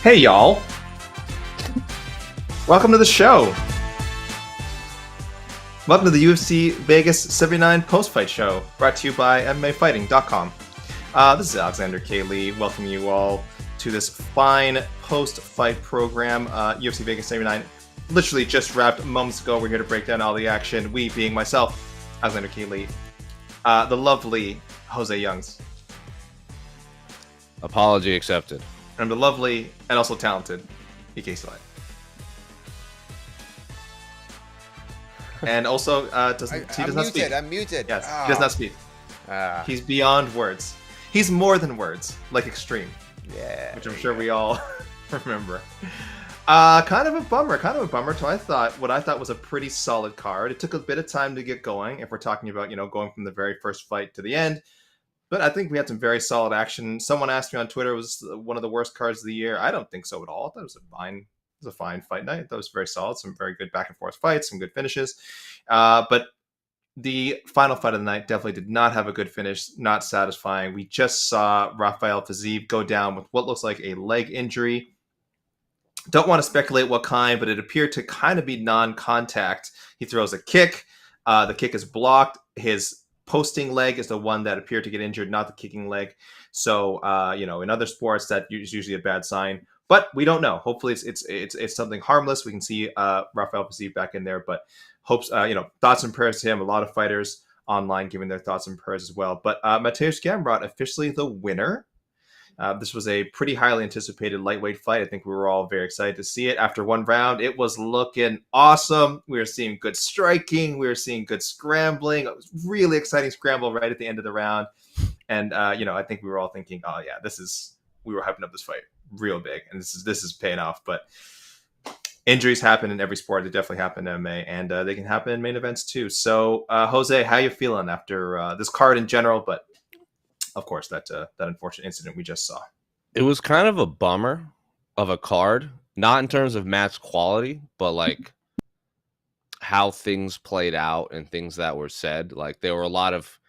Hey, y'all. Welcome to the show. Welcome to the UFC Vegas 79 post-fight show, brought to you by MMAfighting.com. This is Alexander K. Lee, welcoming you all to this fine post-fight program. UFC Vegas 79 literally just wrapped moments ago. We're here to break down all the action. We being myself, Alexander K. Lee, the lovely José Youngs. Apology accepted. I'm the lovely and also talented EK Slide. And also, he does not speak. I'm muted. Yes, he does not speak. He's beyond words. He's more than words, like Extreme. Yeah. Which I'm sure we all remember. Kind of a bummer. So what I thought was a pretty solid card. It took a bit of time to get going, if we're talking about, going from the very first fight to the end. But I think we had some very solid action. Someone asked me on Twitter, was one of the worst cards of the year? I don't think so at all. I thought it was a fine fight night. I thought it was very solid. Some very good back and forth fights, some good finishes. But the final fight of the night definitely did not have a good finish, not satisfying. We just saw Rafael Fiziev go down with what looks like a leg injury. Don't want to speculate what kind, but it appeared to kind of be non-contact. He throws a kick. The kick is blocked. His posting leg is the one that appeared to get injured, not the kicking leg. So, in other sports, that is usually a bad sign. But we don't know. Hopefully, it's something harmless. We can see Rafael Fiziev back in there. But hopes, thoughts and prayers to him. A lot of fighters online giving their thoughts and prayers as well. But Mateusz Gamrot officially the winner. This was a pretty highly anticipated lightweight fight. I think we were all very excited to see it. After one round, it was looking awesome. We were seeing good striking. We were seeing good scrambling. It was really exciting scramble right at the end of the round. And, I think we were all thinking, oh, yeah, we were hyping up this fight real big. And this is paying off. But injuries happen in every sport. They definitely happen in MMA. And they can happen in main events, too. So, Jose, how you feeling after this card in general, but of course, that unfortunate incident we just saw? It was kind of a bummer of a card, not in terms of match quality, but like how things played out and things that were said. Like there were a lot of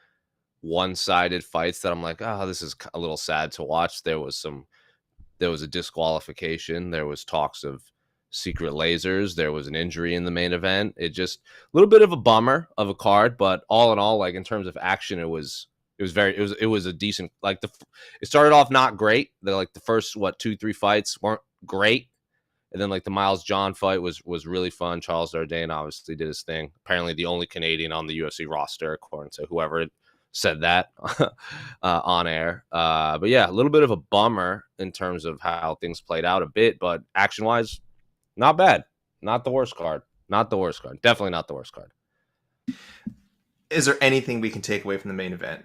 one-sided fights that I'm like, oh, this is a little sad to watch. There was a disqualification. There was talks of secret lasers. There was an injury in the main event. It just a little bit of a bummer of a card, but all in all, like in terms of action, it was a decent, it started off not great. The first 2-3 fights weren't great. And then the Miles John fight was really fun. Charles Jourdain obviously did his thing. Apparently the only Canadian on the UFC roster, according to whoever said that on air. But yeah, a little bit of a bummer in terms of how things played out a bit, but action wise, not bad. Not the worst card. Definitely not the worst card. Is there anything we can take away from the main event?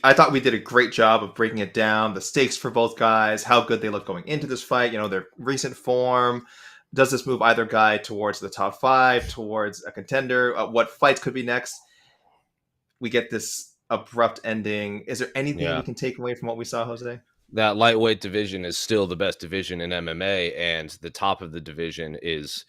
I thought we did a great job of breaking it down, the stakes for both guys, how good they look going into this fight, their recent form. Does this move either guy towards the top 5, towards a contender? What fights could be next? We get this abrupt ending. Is there anything we can take away from what we saw, Jose? That lightweight division is still the best division in MMA, and the top of the division is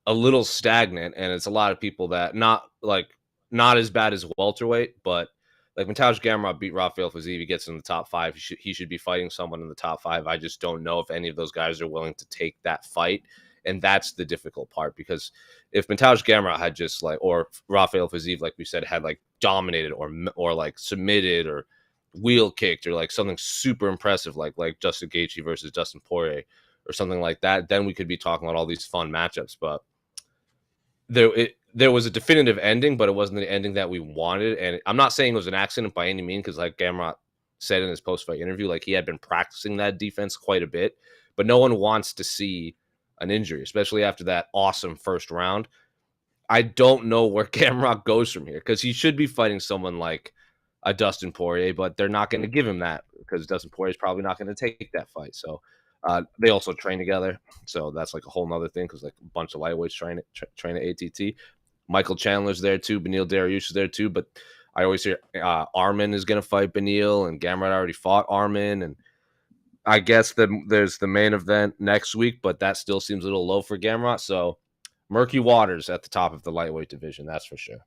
a little stagnant, and it's a lot of people that not as bad as welterweight, but Mateusz Gamrot beat Rafael Fiziev. He gets in the top 5. He should be fighting someone in the top 5. I just don't know if any of those guys are willing to take that fight, and that's the difficult part. Because if Mateusz Gamrot had just or Rafael Fiziev, like we said, had dominated or submitted or wheel kicked or something super impressive, like Justin Gaethje versus Dustin Poirier or something like that, then we could be talking about all these fun matchups. But there was a definitive ending, but it wasn't the ending that we wanted. And I'm not saying it was an accident by any means, because Gamrot said in his post-fight interview, he had been practicing that defense quite a bit. But no one wants to see an injury, especially after that awesome first round. I don't know where Gamrot goes from here, because he should be fighting someone like a Dustin Poirier, but they're not going to give him that because Dustin Poirier is probably not going to take that fight. So they also train together. So that's a whole nother thing, because a bunch of lightweights train at ATT. Michael Chandler's there too. Beneil Dariush is there too. But I always hear Arman is going to fight Beneil, and Gamrot already fought Arman. And I guess there's the main event next week, but that still seems a little low for Gamrot. So murky waters at the top of the lightweight division, that's for sure.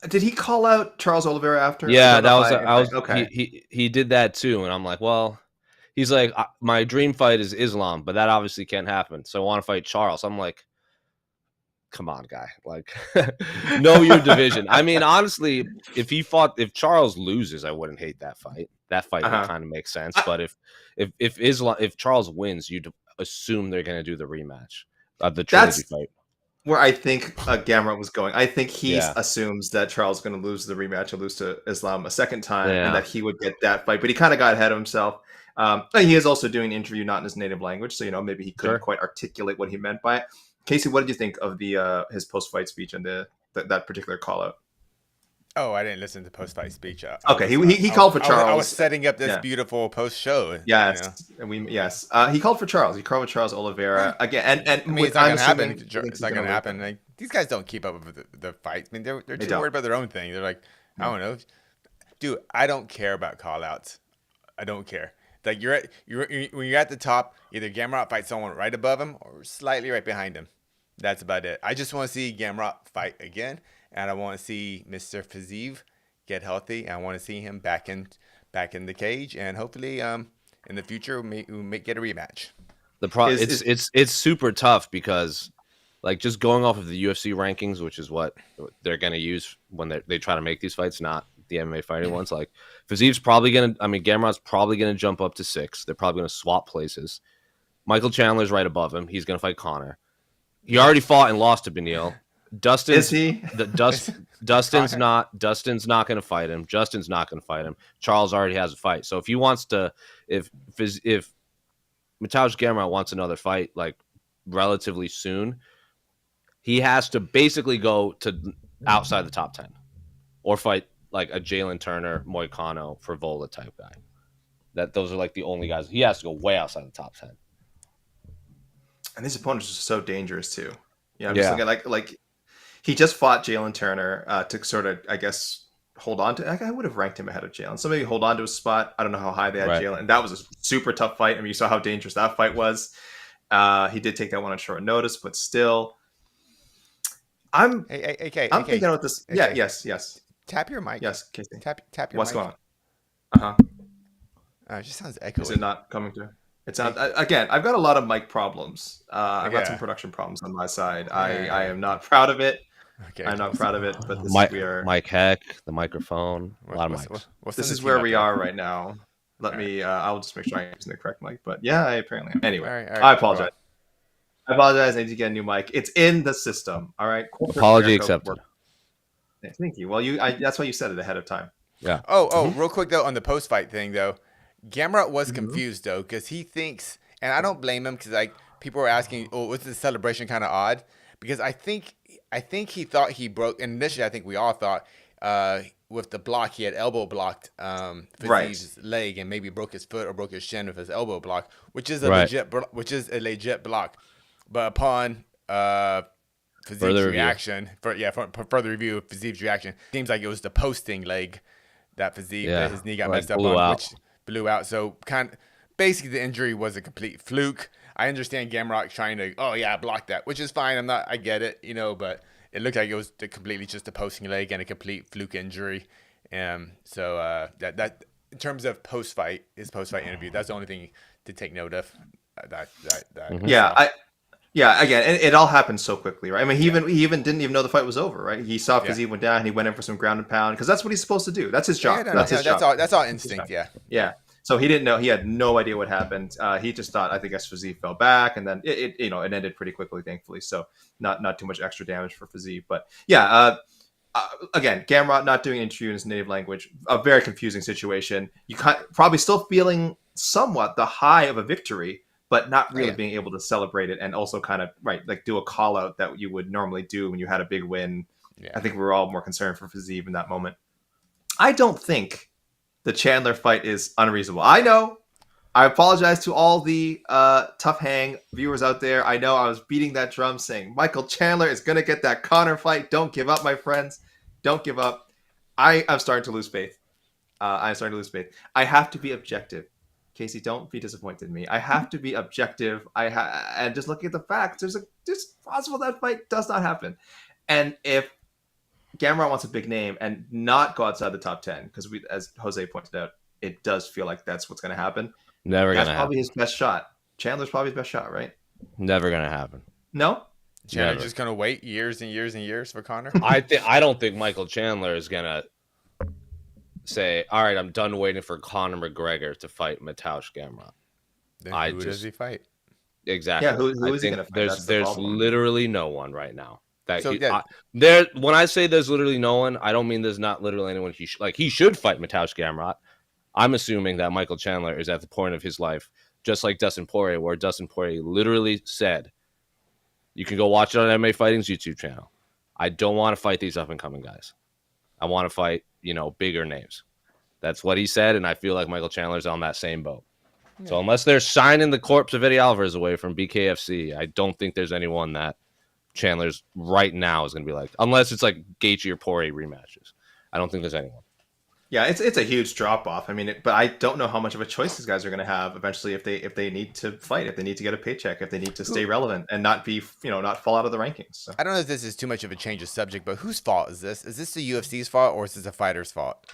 Did he call out Charles Oliveira after? Yeah, that was okay. He did that too, and I'm like, well, he's like, my dream fight is Islam, but that obviously can't happen. So I want to fight Charles. I'm like, come on, guy. Like, know your division. I mean, honestly, if Charles loses, I wouldn't hate that fight. That fight would kind of make sense. But if Charles wins, you'd assume they're going to do the rematch of the trilogy fight. Where I think Gamrot was going. I think he assumes that Charles is going to lose the rematch and lose to Islam a second time, and that he would get that fight. But he kind of got ahead of himself. He is also doing an interview not in his native language, so maybe he couldn't quite articulate what he meant by it. Casey, what did you think of the his post-fight speech and that particular call out? Oh, I didn't listen to the post-fight speech. Okay, he called for Charles. I was setting up this beautiful post-show. Yes, he called for Charles. He called for Charles Oliveira again, and I mean, it's not going to happen. It's not going to happen. Like, these guys don't keep up with the fights. I mean, they're too worried about their own thing. They're like, I don't know, dude. I don't care about call-outs. I don't care. Like when you're at the top, either Gamrot fights someone right above him or slightly right behind him. That's about it. I just want to see Gamrot fight again, and I want to see Mr. Fiziev get healthy. I want to see him back in the cage, and hopefully, in the future, we may get a rematch. It's super tough because, like, just going off of the UFC rankings, which is what they're going to use when they try to make these fights, not the MMA fighting ones. Like, Fiziev's probably going to. I mean, Gamrot's probably going to jump up to 6. They're probably going to swap places. Michael Chandler's right above him. He's going to fight Conor. He already fought and lost to Beneil. Is he? Dustin's not going to fight him. Justin's not going to fight him. Charles already has a fight. So if he wants to, if Mateusz Gamrot wants another fight like relatively soon, he has to basically go to outside the top 10 or fight like a Jalen Turner, Moicano, Frivola type guy. Those are like the only guys. He has to go way outside the top 10. And these opponents are so dangerous too. I'm just looking like he just fought Jalen Turner to sort of, I guess, hold on to. I would have ranked him ahead of Jalen. So maybe hold on to his spot. I don't know how high they had Jalen. And that was a super tough fight. I mean, you saw how dangerous that fight was. He did take that one on short notice, but still, I'm thinking about this. Yes. Tap your mic. Yes, Casey. Tap your mic. What's going on? It just sounds echoey. Is it not coming through? It sounds again. I've got a lot of mic problems. I've got some production problems on my side. I am not proud of it. Okay. I'm not proud of it. But this is Mike Heck, the microphone, a lot of mics. This is where we are right now. Let me. I'll just make sure I'm using the correct mic. But yeah, I apparently am. Anyway, all right, I apologize. I apologize. I need to get a new mic. It's in the system. All right. Apology accepted. Thank you. Well, that's why you said it ahead of time. Yeah. Oh, real quick though on the post fight thing though. Gamrot was confused though because he thinks, and I don't blame him because like people were asking, "Oh, was the celebration kind of odd?" Because I think he thought he broke. And initially, I think we all thought with the block he had elbow blocked Fiziev's leg and maybe broke his foot or broke his shin with his elbow block, which is a legit block. But upon Fiziev's reaction, for further review of Fiziev's reaction, seems like it was the posting leg that Fiziev his knee got messed up on, which blew out. So basically the injury was a complete fluke. I understand Gamrot trying to block that, which is fine. I get it, but it looked like it was completely just a posting leg and a complete fluke injury. So that in terms of his post fight interview, that's the only thing to take note of. Again, it all happened so quickly, right? I mean, he even didn't even know the fight was over, right? He saw Fiziev went down, and he went in for some ground and pound because that's what he's supposed to do. That's his job. That's his job. That's all instinct. Yeah. So he didn't know. He had no idea what happened. He just thought, I think, Fiziev fell back, and then it ended pretty quickly, thankfully. So not too much extra damage for Fiziev. But again, Gamrot not doing an interview in his native language, a very confusing situation. You probably still feeling somewhat the high of a victory, but not really being able to celebrate it, and also kind of do a call out that you would normally do when you had a big win. Yeah. I think we were all more concerned for Fiziev in that moment. I don't think the Chandler fight is unreasonable. I know. I apologize to all the Tough Hang viewers out there. I know I was beating that drum saying Michael Chandler is going to get that Conor fight. Don't give up, my friends. Don't give up. I'm starting to lose faith. I'm starting to lose faith. I have to be objective. Casey, don't be disappointed in me. I have to be objective. And just looking at the facts, there's possible that fight does not happen. And if Gamrot wants a big name and not go outside the top 10, because as Jose pointed out, it does feel like that's what's going to happen. Never That's gonna probably happen. his best shot. Chandler's probably his best shot, right? Never gonna happen. No? Chandler Never. just gonna wait years and years and years for Conor. I don't think Michael Chandler is gonna say, "All right, I'm done waiting for Conor McGregor to fight Mateusz Gamrot." Then I who does just he fight? Yeah, exactly. who I is he think going to fight? That's the there's problem. literally no one right now that So yeah, there. When I say there's literally no one, I don't mean there's not literally anyone. He should fight Mateusz Gamrot. I'm assuming that Michael Chandler is at the point of his life, just like Dustin Poirier, where Dustin Poirier literally said, "You can go watch it on MMA Fighting's YouTube channel. I don't want to fight these up and coming guys. I want to fight, bigger names." That's what he said, and I feel like Michael Chandler's on that same boat. So unless they're signing the corpse of Eddie Alvarez away from BKFC, I don't think there's anyone that Chandler's right now is going to be like, unless it's like Gaethje or Poirier rematches. I don't think there's anyone. Yeah, it's a huge drop off. I mean, but I don't know how much of a choice these guys are going to have eventually if they need to fight, if they need to get a paycheck, if they need to stay relevant and not be not fall out of the rankings. So. I don't know if this is too much of a change of subject, but whose fault is this? Is this the UFC's fault or is this a fighter's fault?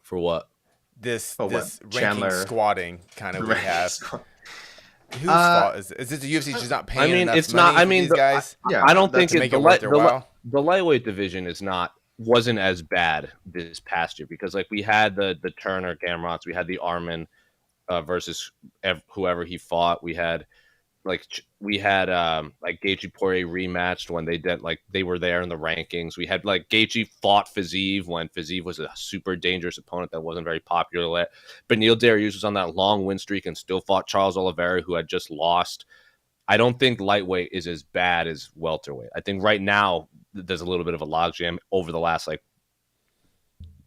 For what? This what? ranking Chandler. squatting kind of we have. Whose fault is this? The UFC just not paying enough it's money not. for these guys? Yeah, I don't think to make it worth their while. The lightweight division wasn't as bad this past year because like we had the Turner Gamrots, we had the Armin versus whoever he fought. We had Gaethje Poirier rematched when they were there in the rankings. We had like Gaethje fought Fiziev when Fiziev was a super dangerous opponent that wasn't very popular. But Beneil Dariush was on that long win streak and still fought Charles Oliveira, who had just lost. I don't think lightweight is as bad as welterweight. I think right now there's a little bit of a logjam over the last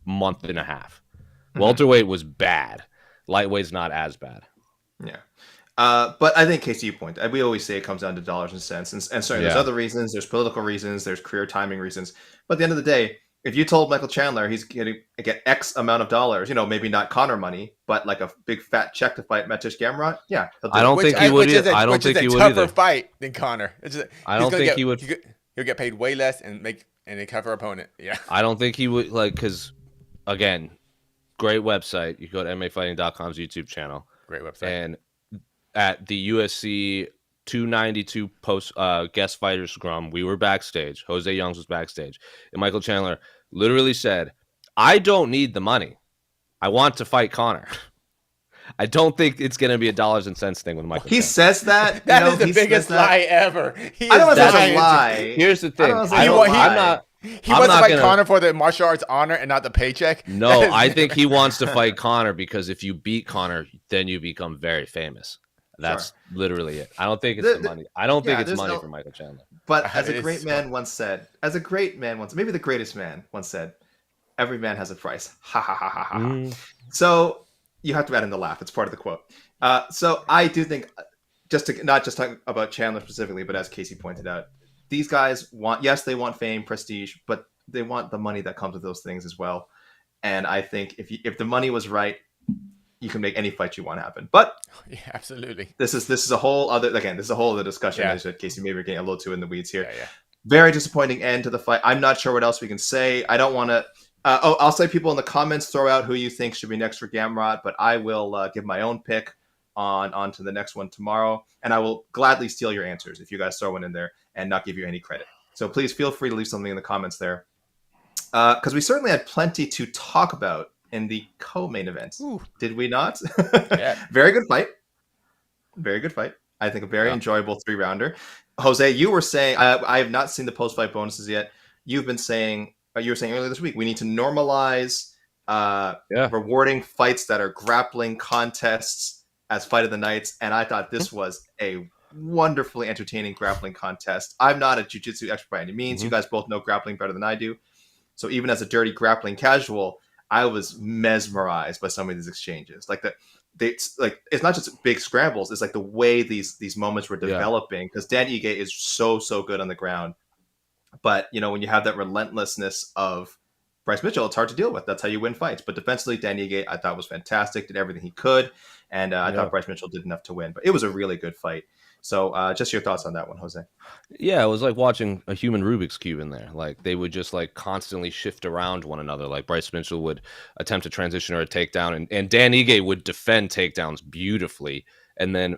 month and a half. Mm-hmm. Welterweight was bad. Lightweight's not as bad. Yeah. But I think, Casey, you point. We always say it comes down to dollars and cents. And certainly there's other reasons. There's political reasons. There's career timing reasons. But at the end of the day, if you told Michael Chandler he's going to get X amount of dollars, maybe not Conor money, but like a big fat check to fight Mateusz Gamrot, yeah. I don't think he would either. I don't think he would either. Tougher fight than Conor. I don't think he would. He'll get paid way less and a tougher opponent. Yeah. I don't think he would because, again, great website. You go to MMAfighting.com's YouTube channel. Great website. And at the UFC 292 post guest fighter scrum, we were backstage. José Youngs was backstage. And Michael Chandler literally said, "I don't need the money. I want to fight Conor." I don't think it's going to be a dollars and cents thing with Michael. He says that. That is the biggest lie ever. I don't know if that's a lie. Here's the thing. He wants to fight Conor for the martial arts honor and not the paycheck. No, I think he wants to fight Conor because if you beat Conor, then you become very famous. That's literally it. I don't think it's the money. I don't think it's money for Michael Chandler. But as a great man once said, maybe the greatest man once said, "Every man has a price." Ha ha ha ha ha. So you have to add in the laugh. It's part of the quote. So I do think, not just talk about Chandler specifically, but as Casey pointed out, these guys they want fame, prestige, but they want the money that comes with those things as well. And I think if the money was right, you can make any fight you want happen. But yeah, absolutely. This is a whole other discussion. As Casey, maybe we're getting a little too in the weeds here. Yeah. Very disappointing end to the fight. I'm not sure what else we can say. I don't want to. I'll say people in the comments throw out who you think should be next for Gamrot, but I will give my own pick on to the next one tomorrow, and I will gladly steal your answers if you guys throw one in there and not give you any credit. So please feel free to leave something in the comments there, because we certainly had plenty to talk about in the co-main event. Ooh. Did we not? Yeah. Very good fight. I think a very enjoyable 3-rounder. Jose, you were saying, I have not seen the post-fight bonuses yet. You've been saying, you were saying earlier this week, we need to normalize rewarding fights that are grappling contests as fight of the nights. And I thought this was a wonderfully entertaining grappling contest. I'm not a jiu-jitsu expert by any means. You guys both know grappling better than I do. So even as a dirty grappling casual, I was mesmerized by some of these exchanges. It's not just big scrambles. It's like the way these moments were developing, because Dan Ige is so good on the ground. But when you have that relentlessness of Bryce Mitchell, it's hard to deal with. That's how you win fights. But defensively, Dan Ige I thought was fantastic, did everything he could, and I thought Bryce Mitchell did enough to win. But it was a really good fight. So just your thoughts on that one, Jose. Yeah, it was like watching a human Rubik's Cube in there. Like they would just like constantly shift around one another. Like Bryce Mitchell would attempt a transition or a takedown, and Dan Ige would defend takedowns beautifully. And then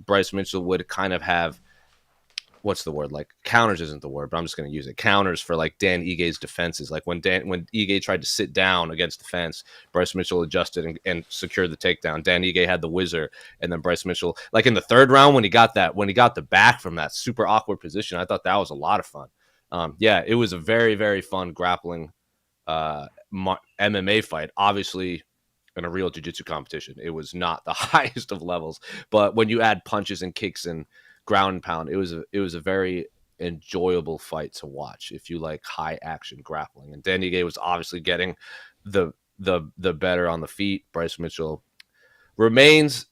Bryce Mitchell would kind of have, what's the word? Like counters isn't the word, but I'm just going to use it. Counters for like Dan Ige's defenses. Like when Ige tried to sit down against the fence, Bryce Mitchell adjusted and secured the takedown. Dan Ige had the whizzer, and then Bryce Mitchell, like in the third round when he got the back from that super awkward position, I thought that was a lot of fun. Yeah, it was a very, very fun grappling MMA fight. Obviously, in a real jiu-jitsu competition, it was not the highest of levels, but when you add punches and kicks and ground and pound, it was a very enjoyable fight to watch if you like high action grappling. And Dan Ige was obviously getting the better on the feet. Bryce Mitchell continues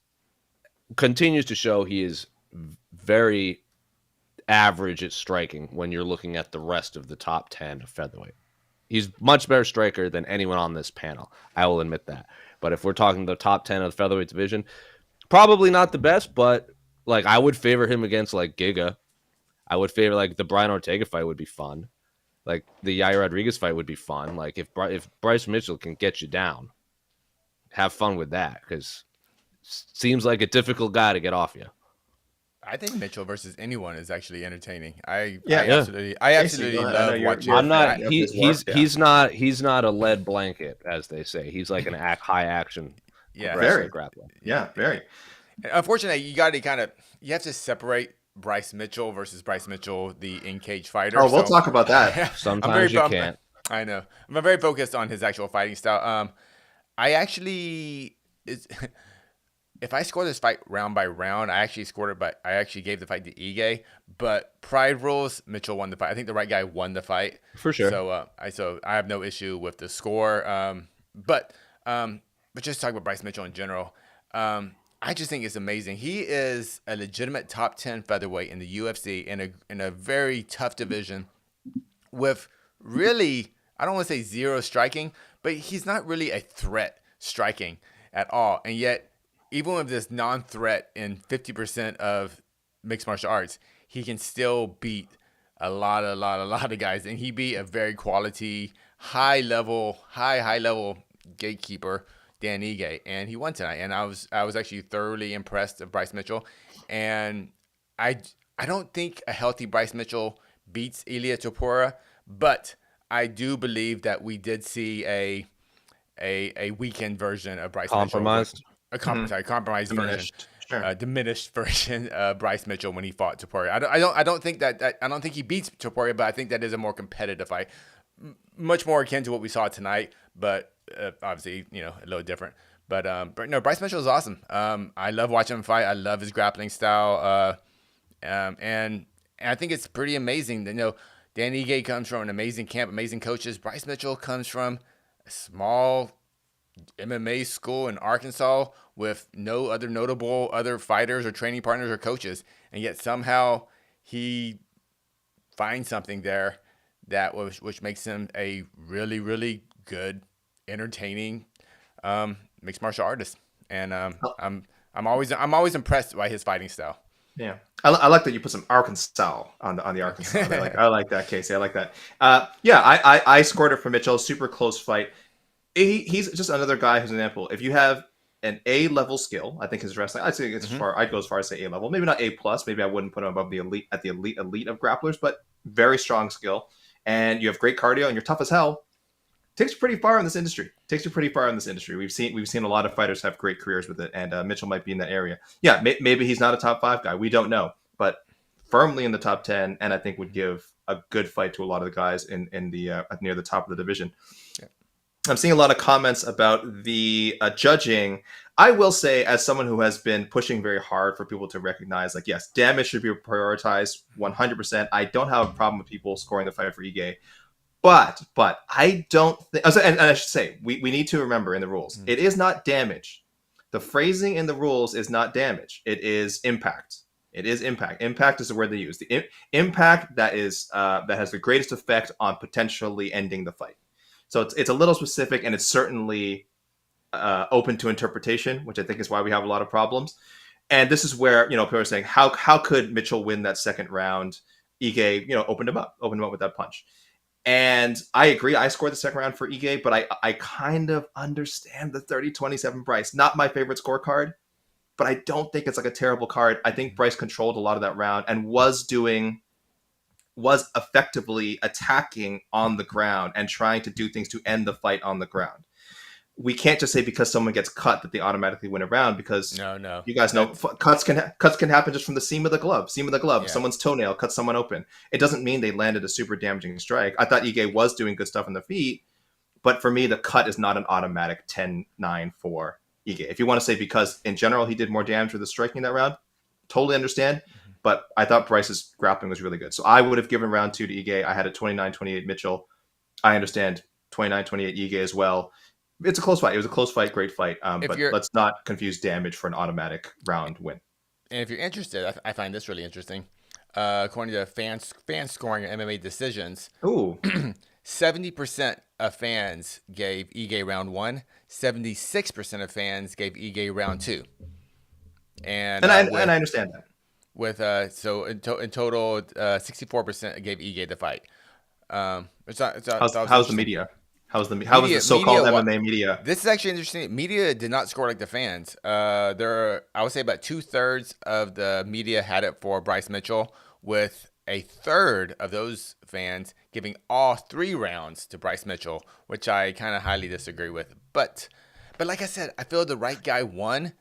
to show he is very average at striking when you're looking at the rest of the top 10 of featherweight. He's much better striker than anyone on this panel. I will admit that. But if we're talking the top 10 of the featherweight division, probably not the best, but like I would favor him against like Giga. I would favor like the Brian Ortega fight would be fun. Like the Yair Rodriguez fight would be fun. Like if Bryce Mitchell can get you down, have fun with that, because seems like a difficult guy to get off you. I think Mitchell versus anyone is actually entertaining. I Casey, absolutely go ahead. love I know watching. I'm not. Yeah, He's not. He's not a lead blanket, as they say. He's like an high action. Yeah, Very. grappler. Yeah, very. Unfortunately, you have to separate Bryce Mitchell versus Bryce Mitchell, the in-cage fighter. Oh, we'll talk about that. Sometimes you can't. I know. I'm very focused on his actual fighting style. If I score this fight round by round, I actually gave the fight to Ige. But pride rules, Mitchell won the fight. I think the right guy won the fight For sure. So I have no issue with the score. But just talk about Bryce Mitchell in general. I just think it's amazing. He is a legitimate top 10 featherweight in the UFC in a very tough division with really, I don't want to say zero striking, but he's not really a threat striking at all. And yet, even with this non-threat in 50% of mixed martial arts, he can still beat a lot of guys. And he beat a very quality, high level gatekeeper, Dan Ige, and he won tonight. And I was actually thoroughly impressed of Bryce Mitchell. And I don't think a healthy Bryce Mitchell beats Ilia Topuria, but I do believe that we did see a weakened version of Bryce Compromised. Mitchell. Compromised Diminished. version. Sure. Diminished version of Bryce Mitchell when he fought Topuria. I don't think he beats Topuria, but I think that is a more competitive fight, much more akin to what we saw tonight. But obviously, a little different. But no, Bryce Mitchell is awesome. I love watching him fight. I love his grappling style. And I think it's pretty amazing. Dan Ige comes from an amazing camp, amazing coaches. Bryce Mitchell comes from a small MMA school in Arkansas with no other notable other fighters or training partners or coaches, and yet somehow he finds something there which makes him a really, really good, entertaining mixed martial artist. And I'm always impressed by his fighting style. Yeah, I like that you put some Arkansas on the Arkansas. I like that, Casey. I like that. I scored it for Mitchell. Super close fight. He's just another guy who's an example. If you have an A-level skill, I think his wrestling, I'd say I'd go as far as say A-level. Maybe not A+. Maybe I wouldn't put him above the elite of grapplers, but very strong skill. And you have great cardio and you're tough as hell. Takes you pretty far in this industry. We've seen a lot of fighters have great careers with it, and Mitchell might be in that area. Yeah, maybe he's not a top 5 guy. We don't know, but firmly in the top 10, and I think would give a good fight to a lot of the guys in the near the top of the division. Yeah. I'm seeing a lot of comments about the judging. I will say, as someone who has been pushing very hard for people to recognize, like, yes, damage should be prioritized 100%. I don't have a problem with people scoring the fight for Ige. But I don't think, and I should say, we need to remember in the rules, it is not damage. The phrasing in the rules is not damage. It is impact. It is impact. Impact is the word they use. The impact that has the greatest effect on potentially ending the fight. So it's a little specific, and it's certainly open to interpretation, which I think is why we have a lot of problems. And this is where, people are saying, how could Mitchell win that second round? Ige, opened him up with that punch. And I agree. I scored the second round for Ige, but I kind of understand the 30-27 Bryce. Not my favorite scorecard, but I don't think it's like a terrible card. I think Bryce controlled a lot of that round and was effectively attacking on the ground and trying to do things to end the fight on the ground. We can't just say because someone gets cut that they automatically win a round, because no, you guys know cuts can happen just from the seam of the glove. Yeah. Someone's toenail cuts someone open. It doesn't mean they landed a super damaging strike. I thought Ige was doing good stuff on the feet, but for me, the cut is not an automatic 10-9 for Ige. If you want to say because in general he did more damage with the striking that round, totally understand. But I thought Bryce's grappling was really good. So I would have given round 2 to Ige. I had a 29-28 Mitchell. I understand 29-28 Ige as well. It's a close fight. It was a close fight, great fight. But let's not confuse damage for an automatic round win. And if you're interested, I find this really interesting. According to fan scoring and MMA decisions, 70% of fans gave Ige round 1. 76% of fans gave Ige round 2. And I understand that. With so in total, 64% gave Ige the fight. How's the media? How was the so-called MMA media? This is actually interesting. Media did not score like the fans. I would say about 2/3 of the media had it for Bryce Mitchell, with a third of those fans giving all 3 rounds to Bryce Mitchell, which I kind of highly disagree with. But like I said, I feel the right guy won,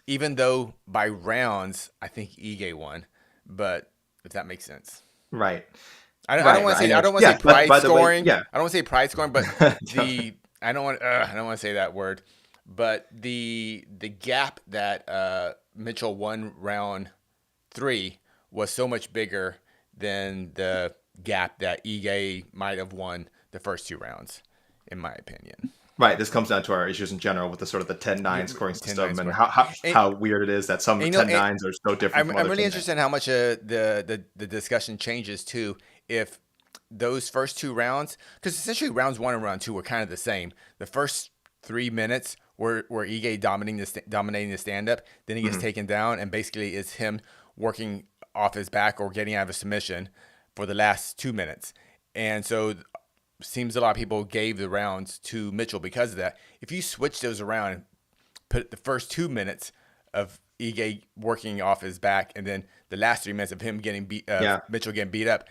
even though by rounds I think Ige won. But if that makes sense, right. I don't want to say pride scoring. I don't want to say pride scoring, but I don't want to say that word. But the gap that Mitchell won round 3 was so much bigger than the gap that Ige might have won the first 2 rounds, in my opinion. Right. This comes down to our issues in general with the sort of the 10-9 scoring system and how weird it is that some 10-9s are so different. I'm really interested in how much the discussion changes too if those first 2 rounds, because essentially rounds 1 and round 2 were kind of the same. The first 3 minutes were Ige dominating the stand-up. Then he gets taken down, and basically it's him working off his back or getting out of a submission for the last 2 minutes. And so seems a lot of people gave the rounds to Mitchell because of that. If you switch those around and put the first 2 minutes of Ige working off his back and then the last 3 minutes of him getting Mitchell getting beat up,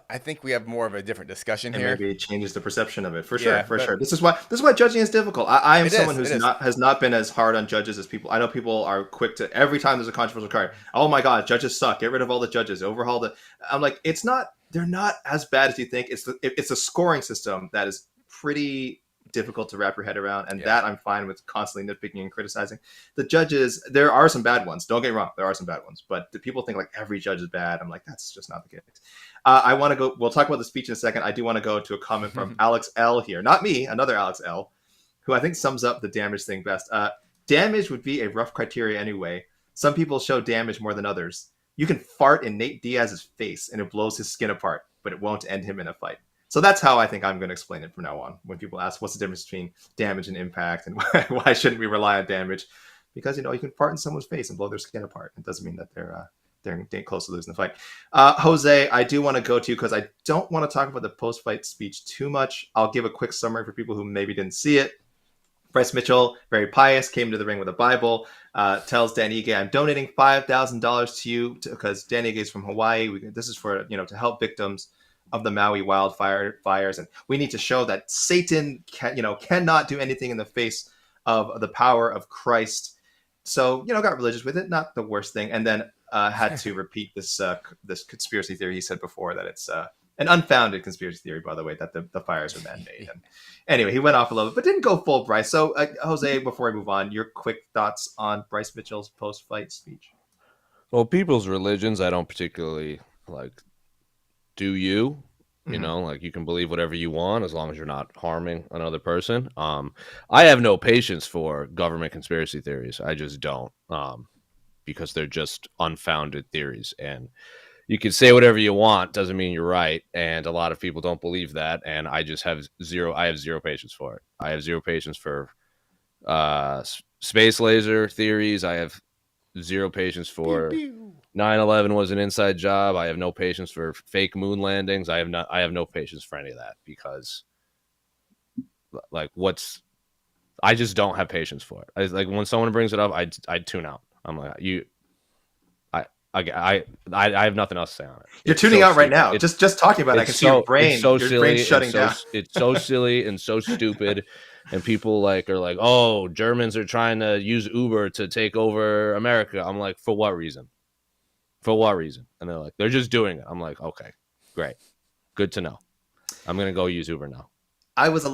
I think we have more of a different discussion here. Maybe it changes the perception of it for sure. This is why judging is difficult. I am someone who has not been as hard on judges as people. I know people are quick to, every time there's a controversial card, oh my god, judges suck, get rid of all the judges, overhaul the. I'm like, it's not. They're not as bad as you think. It's a scoring system that is pretty difficult to wrap your head around, and that I'm fine with constantly nitpicking and criticizing. The judges, there are some bad ones. Don't get me wrong, there are some bad ones, but the people think like every judge is bad. I'm like, that's just not the case. I want to go. We'll talk about the speech in a second. I do want to go to a comment from Alex L here, not me, another Alex L, who I think sums up the damage thing best. Damage would be a rough criteria anyway. Some people show damage more than others. You can fart in Nate Diaz's face and it blows his skin apart, but it won't end him in a fight. So that's how I think I'm going to explain it from now on. When people ask what's the difference between damage and impact and why shouldn't we rely on damage? Because, you can fart in someone's face and blow their skin apart. It doesn't mean that they're close to losing the fight. Jose, I do want to go to you because I don't want to talk about the post-fight speech too much. I'll give a quick summary for people who maybe didn't see it. Bryce Mitchell, very pious, came to the ring with a Bible, tells Dan Ige, I'm donating $5,000 to you because Dan Ige is from Hawaii. This is for, to help victims of the Maui wildfires. And we need to show that Satan cannot do anything in the face of the power of Christ. So, got religious with it. Not the worst thing. And then had to repeat this conspiracy theory he said before, that it's an unfounded conspiracy theory, by the way, that the fires are man-made. And anyway, he went off a little bit, but didn't go full Bryce. So, Jose, before we move on, your quick thoughts on Bryce Mitchell's post-fight speech. Well, people's religions, I don't particularly like. Do you? Like you can believe whatever you want as long as you're not harming another person. I have no patience for government conspiracy theories. I just don't, because they're just unfounded theories. And you can say whatever you want, doesn't mean you're right. And a lot of people don't believe that. And I just have zero patience for it. I have zero patience for space laser theories. I have zero patience Pew, for pew. 9/11 was an inside job. I have no patience for fake moon landings. I have no patience for any of that because like I just don't have patience for it. Like when someone brings it up, I tune out. I'm like I have nothing else to say on it. You're It's tuning so out right stupid. now. Just talking about it, I can see your It's brain. so Your brain's silly and shutting down. it's so silly and so stupid. And people like are like, oh, Germans are trying to use Uber to take over America. I'm like, for what reason? For what reason? And they're like, they're just doing it. I'm like, okay, great, good to know. I'm gonna go use Uber now. I was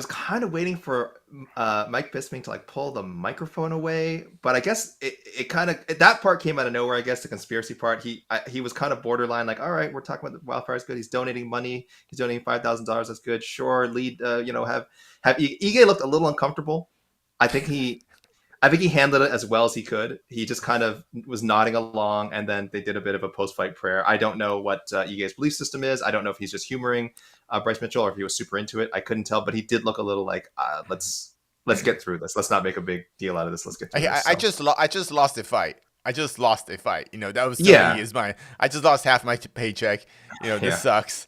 kind of waiting for Mike Bisping to like pull the microphone away, but I guess it kind of that part came out of nowhere. I guess the conspiracy part, he was kind of borderline, like, all right, we're talking about the wildfire's good. He's donating money. He's donating $5,000. That's good. Sure, lead. Have Ige looked a little uncomfortable. I think he handled it as well as he could. He just kind of was nodding along, and then they did a bit of a post-fight prayer. I don't know what Ige's belief system is. I don't know if he's just humoring Bryce Mitchell or if he was super into it. I couldn't tell, but he did look a little like, let's get through this. Let's not make a big deal out of this. Let's get through this. I just lost a fight. I just lost a fight. That was his mind. I just lost half my paycheck. This sucks.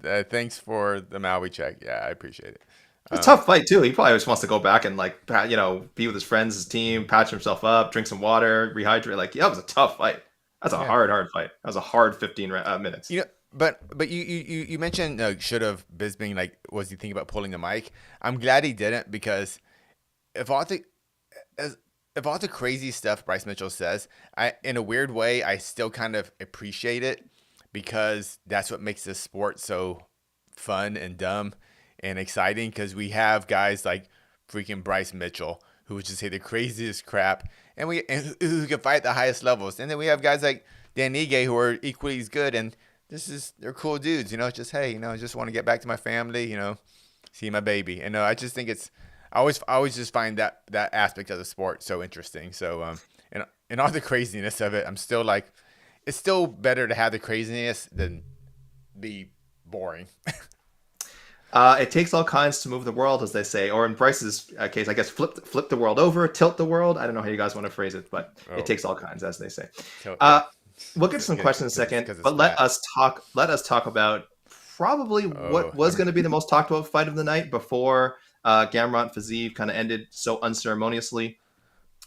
Thanks for the Maui check. Yeah, I appreciate it. It's a tough fight too. He probably just wants to go back and be with his friends, his team, patch himself up, drink some water, rehydrate. Like, yeah, that was a tough fight. That's a hard fight. That was a hard 15 minutes. But you mentioned should have Bisping, like, was he thinking about pulling the mic? I'm glad he didn't, because if all the crazy stuff Bryce Mitchell says, in a weird way, I still kind of appreciate it, because that's what makes this sport so fun and dumb and exciting, because we have guys like freaking Bryce Mitchell who would just say the craziest crap, and who can fight at the highest levels. And then we have guys like Dan Ige who are equally as good, and they're cool dudes, just, hey, just want to get back to my family, see my baby. And I just think I always just find that aspect of the sport so interesting. So and all the craziness of it, I'm still like, it's still better to have the craziness than be boring. It takes all kinds to move the world, as they say, or in Bryce's case, I guess flip the world over, tilt the world. I don't know how you guys want to phrase it, but it takes all kinds, as they say. We'll get to some questions in a second, but let us talk about probably what was going to be the most talked about fight of the night before Gamrot and Fiziev kind of ended so unceremoniously.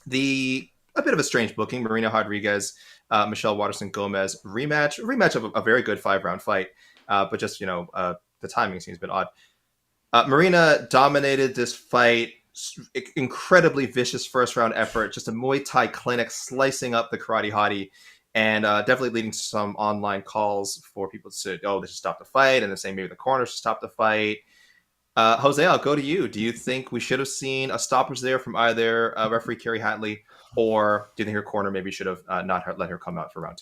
A bit of a strange booking: Marina Rodriguez, Michelle Waterson Gomez rematch of a very good 5-round fight, but just the timing seems a bit odd. Marina dominated this fight. Incredibly vicious first round effort. Just a Muay Thai clinic, slicing up the karate hottie, and definitely leading to some online calls for people to say, oh, they should stop the fight, and then saying maybe the corner should stop the fight. Jose, I'll go to you. Do you think we should have seen a stoppage there from either referee Kerry Hatley, or do you think her corner maybe should have not let her come out for round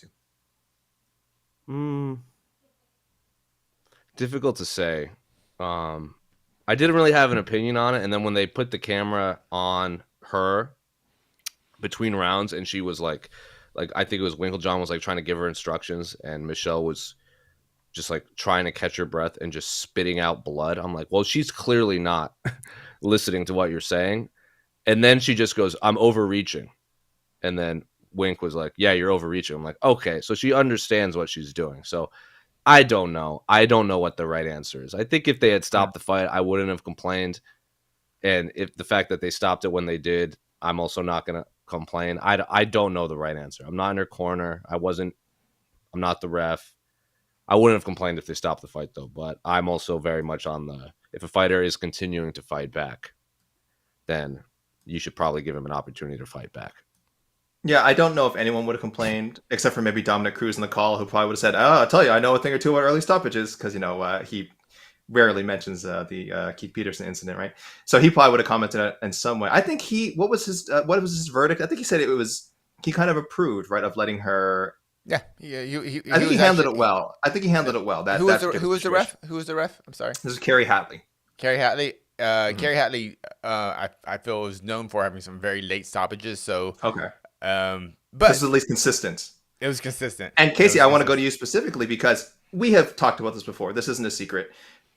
2? Difficult to say. I didn't really have an opinion on it, and then when they put the camera on her between rounds, and she was like I think it was Winklejohn was like trying to give her instructions, and Michelle was just like trying to catch her breath and just spitting out blood. I'm like, well, she's clearly not listening to what you're saying. And then she just goes, I'm overreaching. And then Wink was like, yeah, you're overreaching. I'm like, okay, so she understands what she's doing. So I don't know. I don't know what the right answer is. I think if they had stopped the fight, I wouldn't have complained. And if the fact that they stopped it when they did, I'm also not going to complain. I don't know the right answer. I'm not in her corner. I'm not the ref. I wouldn't have complained if they stopped the fight, though. But I'm also very much on if a fighter is continuing to fight back, then you should probably give him an opportunity to fight back. Yeah, I don't know if anyone would have complained, except for maybe Dominic Cruz in the call, who probably would have said, I'll tell you, I know a thing or two about early stoppages, because, he rarely mentions the Keith Peterson incident, right? So he probably would have commented in some way. I think what was his verdict? I think he said he kind of approved, right, of letting her. Yeah. I think he handled it well. Who was the ref? Who was the ref? I'm sorry. This is Kerry Hatley. Kerry Hatley. Kerry Hatley, I feel, is known for having some very late stoppages. So okay. But this is at least consistent. It was consistent. And Casey, I want to go to you specifically because we have talked about this before. This isn't a secret.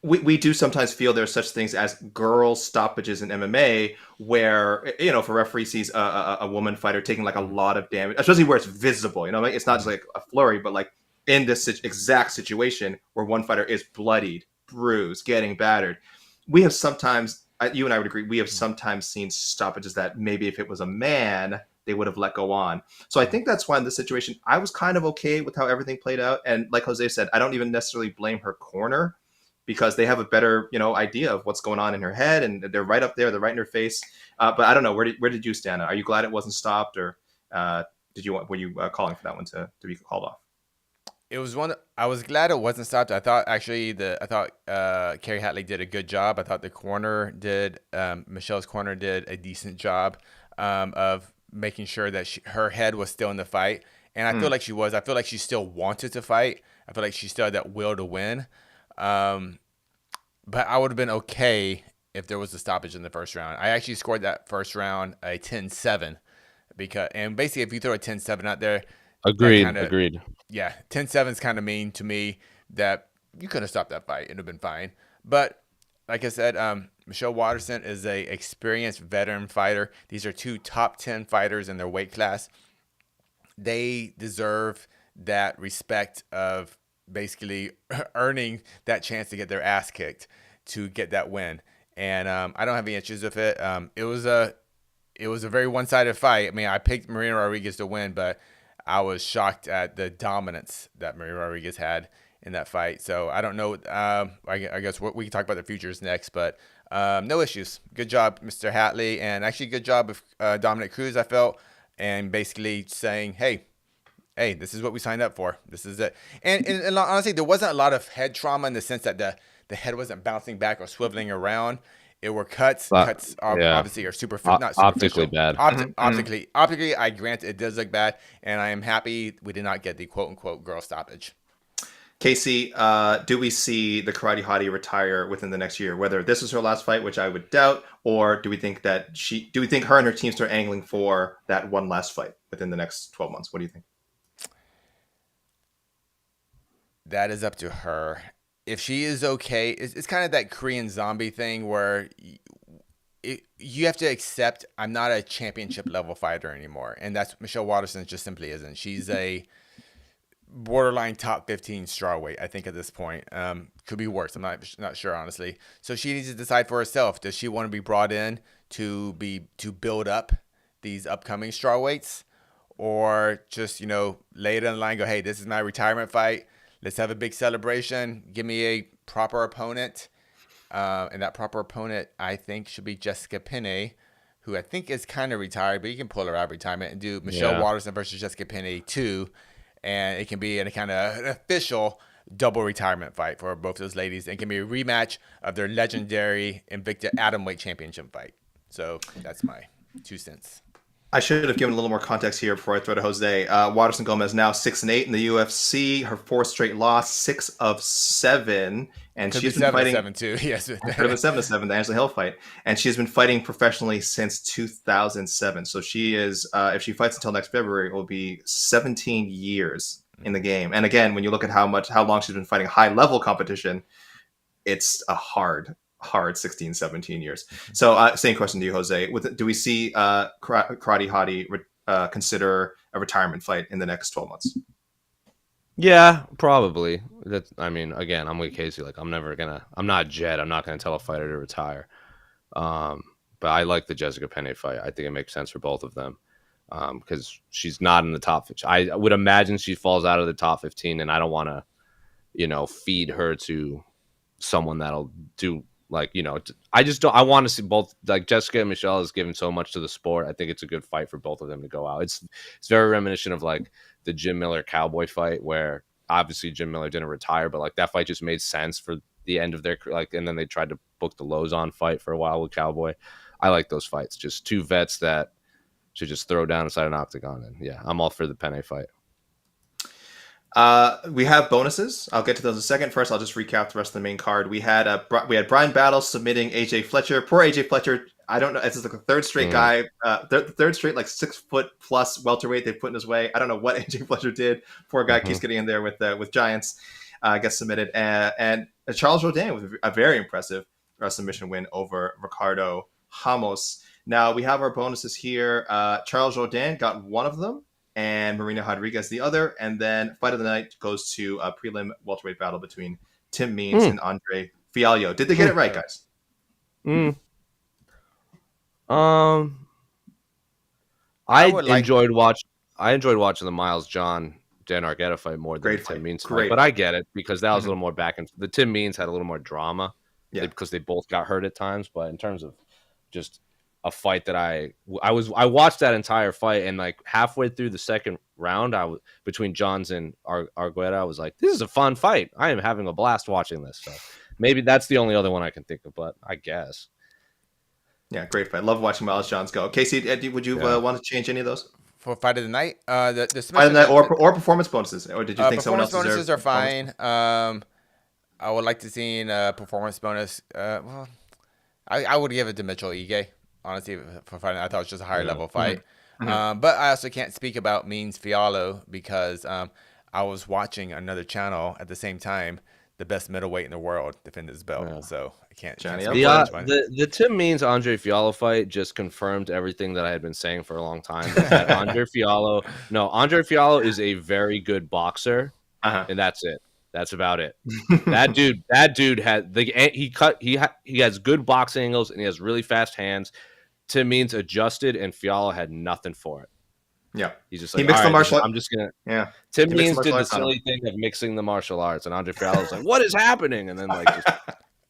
we do sometimes feel there's such things as girl stoppages in MMA where, if a referee sees a woman fighter taking like a lot of damage, especially where it's visible, like it's not just like a flurry, but like in this exact situation where one fighter is bloodied, bruised, getting battered, we have sometimes, you and I would agree, we have sometimes seen stoppages that maybe if it was a man, they would have let go on. So I think that's why in this situation, I was kind of okay with how everything played out. And like Jose said, I don't even necessarily blame her corner, because they have a better, idea of what's going on in her head, and they're right up there, they're right in her face. But I don't know, where did you stand? Are you glad it wasn't stopped, or were you calling for that one to be called off? It was one. I was glad it wasn't stopped. I thought Carrie Hatley did a good job. I thought the corner did, Michelle's corner did a decent job of making sure that her head was still in the fight. And I feel like she was. I feel like she still wanted to fight. I feel like she still had that will to win. But I would have been okay if there was a stoppage in the first round. I actually scored that first round a 10-7 and basically if you throw a 10-7 out there, agreed. Yeah, 10-7 is kind of mean to me that you could have stopped that fight. It would have been fine. But like I said, Michelle Waterson is a experienced veteran fighter. These are two top 10 fighters in their weight class. They deserve that respect of basically earning that chance to get their ass kicked to get that win. And I don't have any issues with it. It was a very one-sided fight. I mean, I picked Marina Rodriguez to win, but I was shocked at the dominance that Marina Rodriguez had in that fight. So I don't know. I guess we can talk about the futures next, but no issues. Good job, Mr. Hatley, and actually good job of Dominic Cruz, I felt, and basically saying, hey, this is what we signed up for. This is it. And honestly, there wasn't a lot of head trauma in the sense that the head wasn't bouncing back or swiveling around. It were cuts. Cuts obviously are not optically bad. Optically, I grant it does look bad, and I am happy we did not get the quote unquote girl stoppage. Casey, do we see the Karate Hottie retire within the next year? Whether this is her last fight, which I would doubt, or do we think her and her team start angling for that one last fight within the next 12 months? What do you think? That is up to her. If she is okay, it's kind of that Korean zombie thing where you have to accept I'm not a championship level fighter anymore. And that's Michelle Waterson just simply isn't. She's a borderline top 15 strawweight, I think, at this point. Could be worse. I'm not sure, honestly. So she needs to decide for herself. Does she want to be brought in to build up these upcoming strawweights, or just, lay it on the line, go, hey, this is my retirement fight. Let's have a big celebration. Give me a proper opponent. And that proper opponent, I think, should be Jessica Penne, who I think is kind of retired, but you can pull her out of retirement and do Michelle Waterson versus Jessica Penne 2. And it can be a kind of an official double retirement fight for both those ladies. It can be a rematch of their legendary Invicta Atomweight Championship fight. So that's my 2 cents. I should have given a little more context here before I throw to Jose. Waterson Gomez now 6-8 in the UFC. Her 4th straight loss, 6 of 7, and she's been fighting 7 too. Yes, could have been 7-7, the Angela Hill fight, and she's been fighting professionally since 2007. So she is, if she fights until next February, it will be 17 years in the game. And again, when you look at how long she's been fighting high level competition, it's a hard 16, 17 years. So same question to you, Jose. Do we see Karate Hottie consider a retirement fight in the next 12 months? Yeah, probably. Again, I'm with Casey. Like, I'm not Jed. I'm not gonna tell a fighter to retire. But I like the Jessica Penne fight. I think it makes sense for both of them. Because she's not in the top 15. I would imagine she falls out of the top 15, and I don't want to, feed her to someone that'll do. I just don't. I want to see both. Like, Jessica and Michelle has given so much to the sport. I think it's a good fight for both of them to go out. It's very reminiscent of like the Jim Miller Cowboy fight, where obviously Jim Miller didn't retire, but like that fight just made sense for the end of their and then they tried to book the Lozon fight for a while with Cowboy. I like those fights. Just two vets that should just throw down inside an octagon, and yeah, I'm all for the Penne fight. We have bonuses. I'll get to those in a second. First, I'll just recap the rest of the main card. We had Brian Battle submitting AJ Fletcher. Poor AJ Fletcher. I don't know. It's like a third straight guy. Third straight, like 6 foot plus welterweight they put in his way. I don't know what AJ Fletcher did. Poor guy keeps getting in there with giants. Gets submitted. And Charles Jourdain with a very impressive submission win over Ricardo Ramos. Now we have our bonuses here. Charles Jourdain got one of them, and Marina Rodriguez the other. And then fight of the night goes to a prelim welterweight battle between Tim Means and Andre Fialho. Did they get it right, guys? I enjoyed watching the Miles John Dan Argueta fight more than the Tim Means fight, but I get it because that was a little more back and the Tim Means had a little more drama because they both got hurt at times. But in terms of just a fight that I watched that entire fight, and like halfway through the second round, between Johns and Argueta, I was like, this is a fun fight. I am having a blast watching this. So maybe that's the only other one I can think of, but I guess. Yeah, great fight. Love watching Miles Johns go. Casey, would you want to change any of those? For fight of the night, the fight of the night or performance bonuses, or did you think someone else deserved? Performance bonuses are fine. I would like to see a performance bonus. Well, I would give it to Mitchell Ige. Honestly, for fighting, I thought it was just a higher level fight. But I also can't speak about Means Fialho because I was watching another channel at the same time. The best middleweight in the world defend his belt, so I can't. The Tim Means Andre Fialho fight just confirmed everything that I had been saying for a long time. That Andre Fialho is a very good boxer, and that's it. That's about it. That dude had he has good box angles and he has really fast hands. Tim Means adjusted and Fialho had nothing for it. Yeah, he's just like, he mixed the martial. I'm just gonna. Yeah, Tim Means did the silly thing of mixing the martial arts, and Andre Fialho was like, "What is happening?" And then like,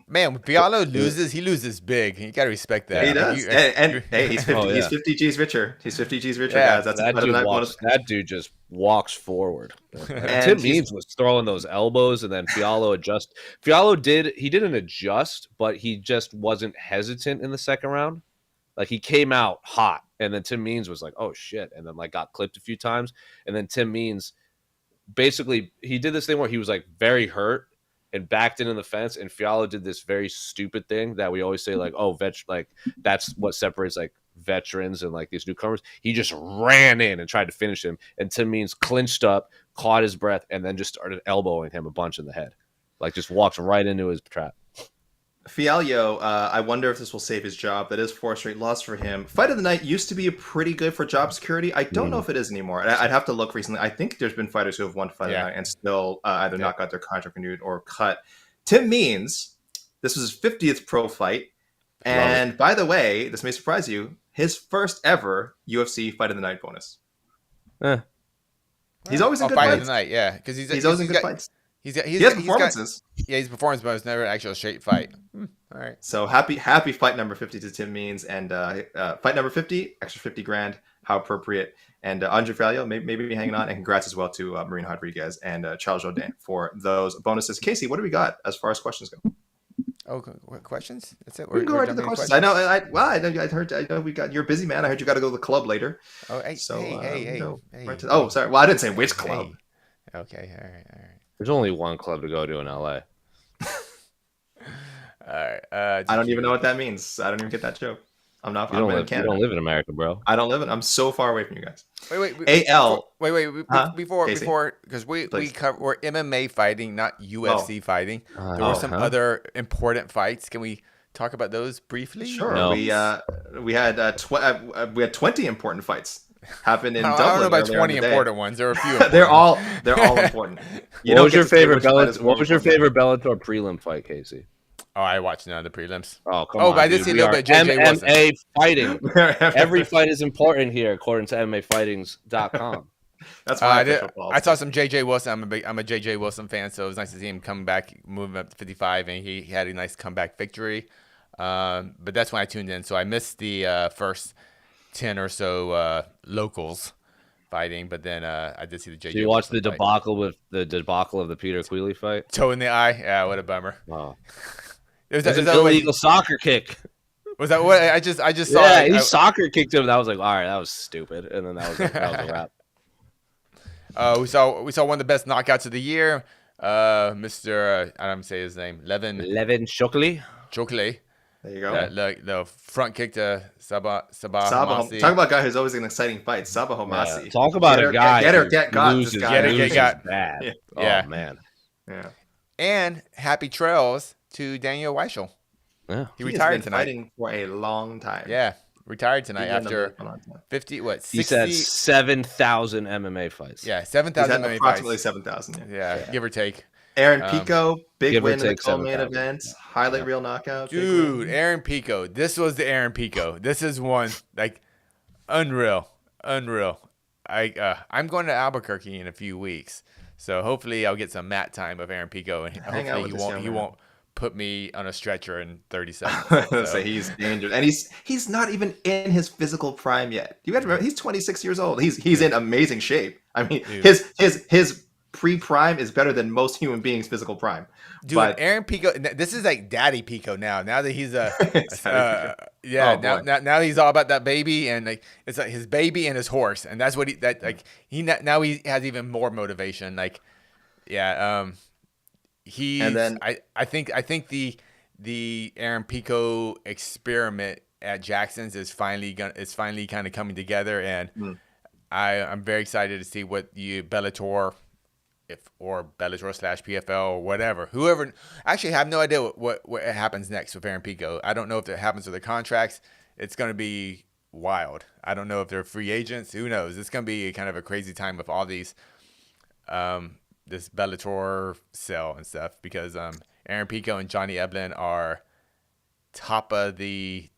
man, when Fialho loses, he loses big. You gotta respect that. Yeah, he does. And hey, he's 50 G's richer. He's 50 G's richer, guys. That's that dude just walks forward. And Tim Means was throwing those elbows, and then Fialho adjust. Fialho didn't adjust, but he just wasn't hesitant in the second round. Like he came out hot, and then Tim Means was like, "Oh shit!" and then like got clipped a few times, and then Tim Means basically he did this thing where he was like very hurt and backed into the fence, and Fialho did this very stupid thing that we always say like, "Oh, like that's what separates like veterans and like these newcomers." He just ran in and tried to finish him, and Tim Means clinched up, caught his breath, and then just started elbowing him a bunch in the head, like just walked right into his trap. Fialho, I wonder if this will save his job. That is 4 straight loss for him. Fight of the night used to be pretty good for job security. I don't know if it is anymore. I'd have to look recently. I think there's been fighters who have won fight of the night and still either not got their contract renewed or cut. Tim Means, this was his 50th pro fight. And by the way, this may surprise you, his first ever UFC fight of the night bonus. He's always in good fights. Fight of the night, yeah. Because he's always in good fights. He has performances. He's performance bonus, never actually a straight fight. All right. So happy fight number 50 to Tim Means, and fight number 50, extra 50 grand. How appropriate. And Andre Fialho, maybe be hanging on, and congrats as well to Marina Rodriguez and Charles Jourdain for those bonuses. Casey, what do we got as far as questions go? Oh, what questions? That's it. We can go right to the questions. I know. I know we got. You're a busy man. I heard you got to go to the club later. Oh, hey, hey. Oh, sorry. Well, I didn't say which club. Hey. Okay. All right. There's only one club to go to in LA. All right. I don't even know what that means. I don't even get that joke. I'm not. You don't live in America, bro. I don't live in. I'm so far away from you guys. Wait. Before, because we're MMA fighting, not UFC fighting. There were some other important fights. Can we talk about those briefly? Sure. No. We had 20 important fights. Happened in Dublin. I don't know about 20 important ones. There are a few. They're all important. What was your favorite Bellator prelim fight, Casey? Oh, I watched none of the prelims. Oh, come on. But I did see a little bit of JJ MMA fighting. Every fight is important here, according to MMAfightings.com. That's why I saw some JJ Wilson. I'm a JJ Wilson fan, so it was nice to see him come back, moving up to 55, and he had a nice comeback victory. But that's when I tuned in, so I missed the first 10 or so locals fighting, but then I did see the JJ. So you watched the debacle of the Peter Queally fight? Toe in the eye? Yeah, what a bummer. Wow. It was an illegal soccer kick. Was that what I just saw? Yeah, he soccer kicked him. That was like, all right, that was stupid, and then that was a wrap. We saw one of the best knockouts of the year. Mr. I don't say his name. Levin Shokli. There you go. The front kick to Sabah Homasi. Talk about a guy who's always an exciting fight. Sabah Homasi. Talk about a guy get got. This guy get got. Bad. Yeah. Oh man. Yeah. And happy trails to Daniel Weichel. Yeah. He has retired been tonight. fighting for a long time. Yeah, retired tonight He's been in the after league for a long time. 50, what, 60? He's had 7,000 MMA fights. Yeah, He's 7,000 had MMA approximately fights. 7,000. Yeah, give or take. Aaron Pico, big give or win in the take co-main 7,000. event, highlight reel knockout. big Dude, win. Aaron Pico. This was the Aaron Pico. This is one, like, unreal. I'm going to Albuquerque in a few weeks, so hopefully I'll get some mat time of Aaron Pico, and Hang out hopefully with this young he man. won't put me on a stretcher in 30 seconds. So So. he's dangerous, and he's not even in his physical prime yet. You got to remember, he's 26 years old. He's in amazing shape. I mean, Dude. his pre-prime is better than most human beings' physical prime. Dude, But Aaron Pico, this is like Daddy Pico now. Now that he's Daddy yeah, Oh, now he's all about that baby, and like it's like his baby and his horse, and that's what now he has even more motivation. Like, yeah, he's And then- I think the Aaron Pico experiment at Jackson's is finally kind of coming together, and I'm very excited to see what Bellator. Or Bellator / PFL or whatever, whoever. Actually, I have no idea what happens next with Aaron Pico. I don't know if it happens with the contracts. It's going to be wild. I don't know if they're free agents. Who knows? It's going to be kind of a crazy time with all these, this Bellator sale and stuff, because Aaron Pico and Johnny Eblen are top of the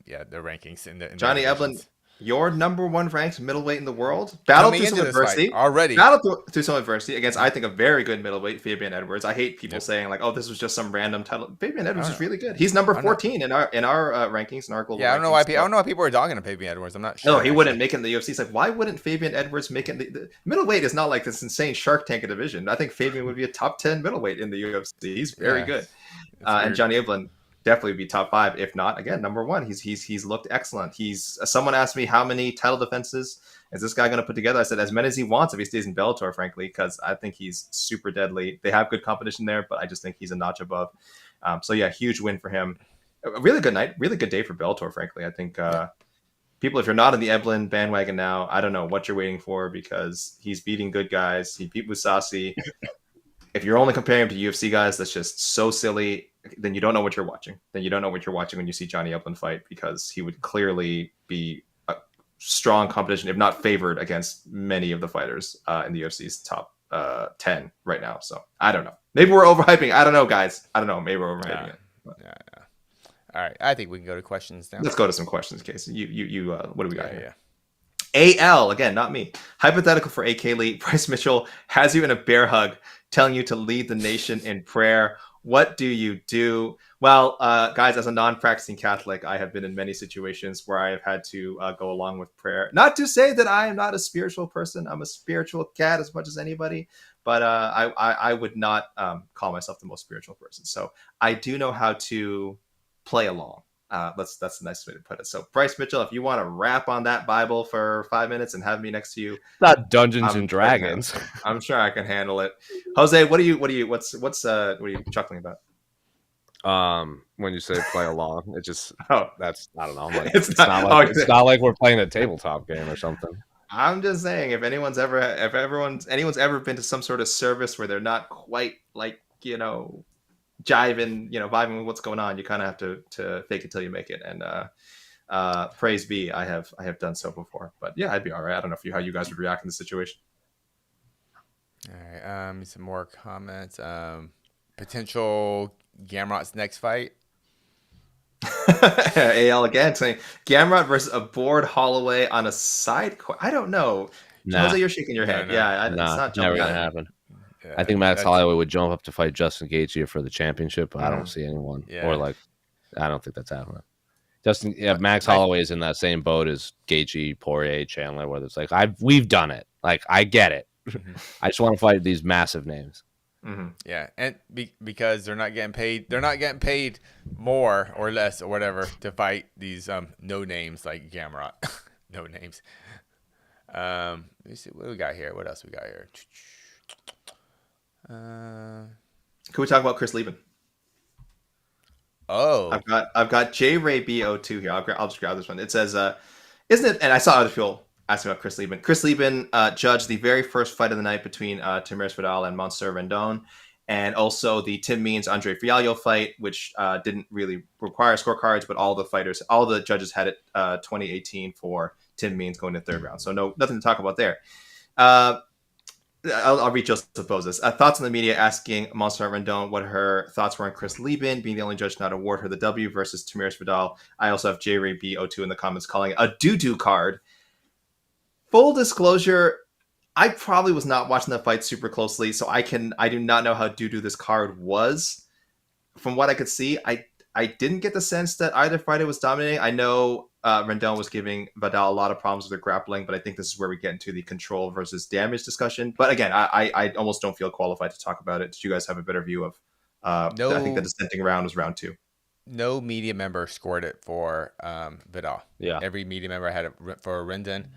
rankings in the Johnny divisions. Eblen, your number one ranked middleweight in the world, battled Coming through some into this fight adversity already. Battled through some adversity against, I think, a very good middleweight, Fabian Edwards. I hate people saying like, "Oh, this was just some random title." Fabian Edwards is really good. He's number 14 in our rankings, in our global. Yeah, I don't know why people are dogging on Fabian Edwards. I'm not sure. No, he wouldn't make it in the UFC. It's like, why wouldn't Fabian Edwards make it? The middleweight is not like this insane Shark Tank division. I think Fabian would be a top 10 middleweight in the UFC. He's very good. And Johnny Eblen definitely be top 5, if not, again, number 1. He's looked excellent. Someone asked me how many title defenses is this guy going to put together. I said as many as he wants if he stays in Bellator, frankly, because I think he's super deadly. They have good competition there, but I just think he's a notch above. So yeah, huge win for him. A really good night, really good day for Bellator, frankly. I think people, if you're not in the Eblen bandwagon now, I don't know what you're waiting for, because he's beating good guys. He beat Musasi. If you're only comparing him to UFC guys, that's just so silly. Then you don't know what you're watching. Then you don't know what you're watching when you see Johnny Eblen fight, because he would clearly be a strong competition, if not favored, against many of the fighters in the UFC's top 10 right now. So I don't know. Maybe we're overhyping. I don't know, guys. I don't know. Maybe we're overhyping it. Yeah. All right. I think we can go to questions now. Let's go to some questions, Casey. You what do we got here? Yeah. AL, again, not me. Hypothetical for AK Lee. Bryce Mitchell has you in a bear hug, telling you to lead the nation in prayer. What do you do? Well, guys, as a non-practicing Catholic, I have been in many situations where I have had to go along with prayer. Not to say that I am not a spiritual person. I'm a spiritual cat as much as anybody, but I would not call myself the most spiritual person. So I do know how to play along. That's the nice way to put it. So Bryce Mitchell, if you want to rap on that Bible for 5 minutes and have me next to you, Not Dungeons and Dragons. I'm sure I can handle it. Jose, what are you chuckling about? When you say play along, it just that's I don't know. Like, It's it's not- not like we're playing a tabletop game or something. I'm just saying, if anyone's ever been to some sort of service where they're not quite like, jiving, vibing with what's going on, you kind of have to fake it till you make it. And praise be, I have done so before. But yeah, I'd be all right. I don't know how you guys would react in this situation. All right. Some more comments. Potential Gamrot's next fight. AL again saying Gamrot versus a bored Holloway on a side court. I don't know. Nah. Jose, you're shaking your head. No. Yeah, it's not never jumping gonna out. happen. I think Max Holloway would jump up to fight Justin Gaethje for the championship, but I don't see anyone. Yeah. Or I don't think that's happening. Max Holloway is in that same boat as Gaethje, Poirier, Chandler, where it's like we've done it. Like, I get it. I just want to fight these massive names. Mm-hmm. Yeah, and because they're not getting paid more or less or whatever to fight these no names like Gamrot. No names. Let me see what we got here. What else we got here? Can we talk about Chris Lieben? Oh, I've got J Ray BO2 here. I'll just grab this one. It says, "Isn't it?" And I saw other people asking about Chris Lieben. Chris Lieben judged the very first fight of the night between Tamiris Vidal and Monsieur Rendon, and also the Tim Means Andre Fialho fight, which didn't really require scorecards, but all the judges had it 2018 for Tim Means going to the third round. So nothing to talk about there. I'll read Joseph Bozes. Thoughts on the media asking Monsieur Rendon what her thoughts were on Chris Lieben being the only judge to not award her the W versus Tamiris Vidal. I also have JRayB02 in the comments calling it a doo-doo card. Full disclosure, I probably was not watching the fight super closely, so I do not know how doo-doo this card was. From what I could see, I didn't get the sense that either fighter was dominating. I know Rendon was giving Vidal a lot of problems with her grappling, but I think this is where we get into the control versus damage discussion. But again, I almost don't feel qualified to talk about it. Did you guys have a better view of? I think the dissenting round was round 2. No media member scored it for Vidal. Yeah, every media member had it for Rendon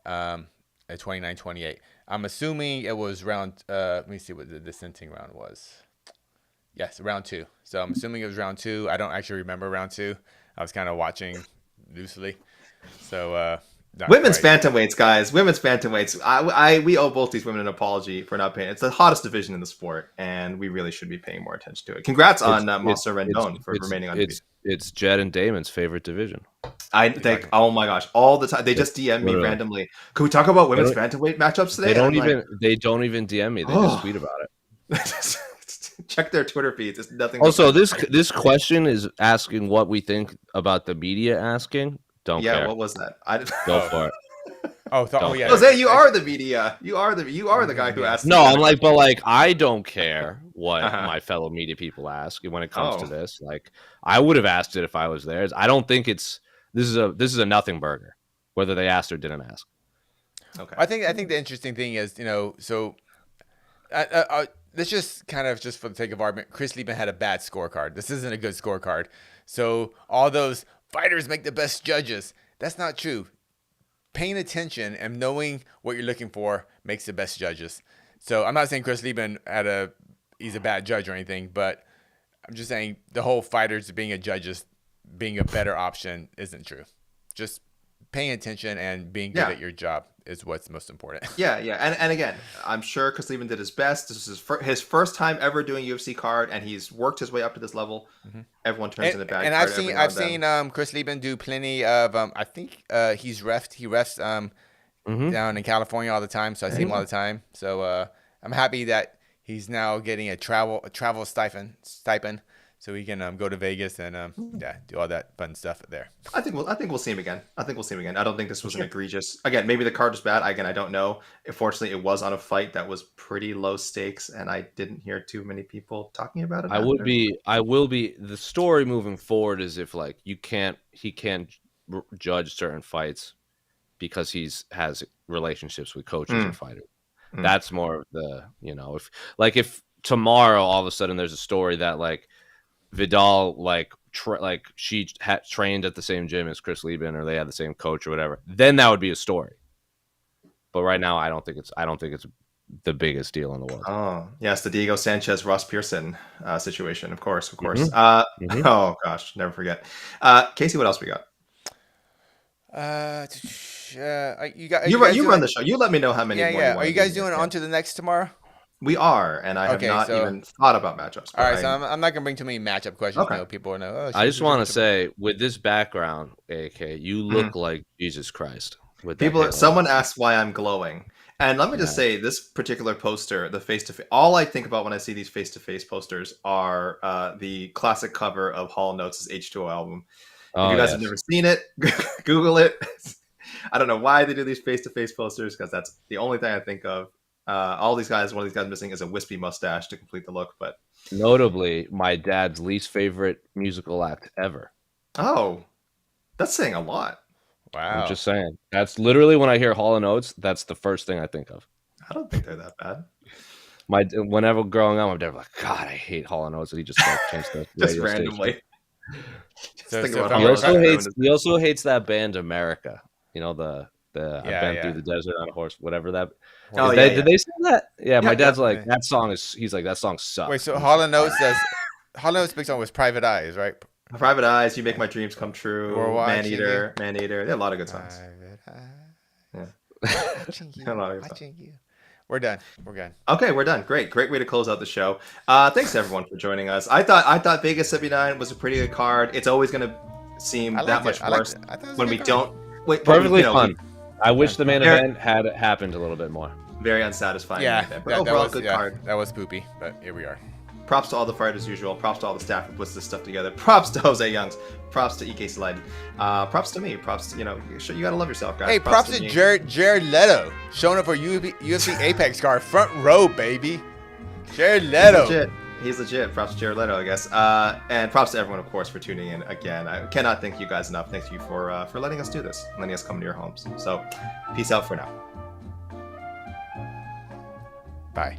at 29-28. I'm assuming it was round. Let me see what the dissenting round was. Yes, round 2. So I'm assuming it was round 2. I don't actually remember round 2. I was kind of watching loosely. So women's bantamweights, guys. Women's bantamweights. We owe both these women an apology for not paying. It's the hottest division in the sport, and we really should be paying more attention to it. Congrats on Monsieur Rendon for remaining undefeated. It's Jed and Damon's favorite division. I think, oh my gosh, all the time they just DM me randomly. Can we talk about women's bantamweight matchups today? They don't even DM me. They just tweet about it. Check their Twitter feeds. It's nothing. Also, this question is asking what we think about the media asking. Don't care. Yeah, what was that? Go for it. Yeah. Jose, you are the media. You are the guy who asked. No, I'm like, but I don't care what my fellow media people ask when it comes to this. Like, I would have asked it if I was there. I don't think this is a nothing burger, whether they asked or didn't ask. Okay. I think the interesting thing is, so let's just kind of, just for the sake of argument, Chris Lieben had a bad scorecard. This isn't a good scorecard. So all those fighters make the best judges. That's not true. Paying attention and knowing what you're looking for makes the best judges. So I'm not saying Chris Lieben he's a bad judge or anything, but I'm just saying the whole fighters being a judges being a better option isn't true. Just paying attention and being good at your job is what's most important. Yeah. And again, I'm sure Chris Lieben did his best. This is his first time ever doing UFC card, and he's worked his way up to this level. Mm-hmm. Everyone turns in the bad. And I've seen Chris Lieben do plenty of. I think he refs down in California all the time, so I see him all the time. So I'm happy that he's now getting a travel stipend. So we can go to Vegas and do all that fun stuff there. I think we'll see him again. I don't think this was an egregious. Again, maybe the card was bad. Again, I don't know. Fortunately, it was on a fight that was pretty low stakes, and I didn't hear too many people talking about it. I will be. The story moving forward is if he can't judge certain fights because has relationships with coaches and fighters. That's more of the if tomorrow all of a sudden there's a story that Vidal she had trained at the same gym as Chris Lieben, or they had the same coach or whatever, then that would be a story. But right now, I don't think it's the biggest deal in the world. Oh yes, the Diego Sanchez Ross Pearson situation, of course. Mm-hmm. Oh gosh, never forget. Casey, what else we got? You run the show. You let me know how many. Yeah. Are you guys doing on to the next tomorrow? We are, and I have not even thought about matchups. All right, so I'm not going to bring too many matchup questions. Okay. People know. I just want to say, with this background, AK, you look like Jesus Christ. Someone asked why I'm glowing. And let me just say, this particular poster, the face-to-face, all I think about when I see these face-to-face posters are the classic cover of Hall & Oates' H2O album. If you guys have never seen it, Google it. I don't know why they do these face-to-face posters, because that's the only thing I think of. One of these guys missing is a wispy mustache to complete the look. But notably, my dad's least favorite musical act ever. Oh, that's saying a lot. Wow. I'm just saying. That's literally when I hear Hall & Oates, that's the first thing I think of. I don't think they're that bad. Whenever growing up, my dad was like, God, I hate Hall & Oates. And he just changed the just randomly. He also hates that band America. The I've been through the desert on a horse, whatever that. Did they say that? Yeah, my dad's like, that song is. He's like, that song sucks. Wait, so Hall & Oates says Hall & big song was Private Eyes, right? Private Eyes, You Make My Dreams Come True, Man Eater. There are a lot of good songs. Watching you. I love you. Watching you. We're done. We're good. Okay, we're done. Great way to close out the show. Thanks everyone for joining us. I thought Vegas 79 was a pretty good card. It's always going to seem that much worse when we don't. Wait, Perfectly you know, fun. I wish the main Very- event had happened a little bit more. very unsatisfying. Yeah, event, but that overall was good yeah, card. that was poopy, but here we are. Props to all the fighters as usual. Props to all the staff who puts this stuff together. Props to José Youngs. Props to EK Sled. Props to me. Props to, you gotta love yourself, guys. Hey, props to me. Jared Leto showing up for UFC Apex card, front row, baby. Jared Leto. He's legit. Props to Jared Leto, I guess. And props to everyone, of course, for tuning in again. I cannot thank you guys enough. Thank you for letting us do this, letting us come to your homes. So, peace out for now. Bye.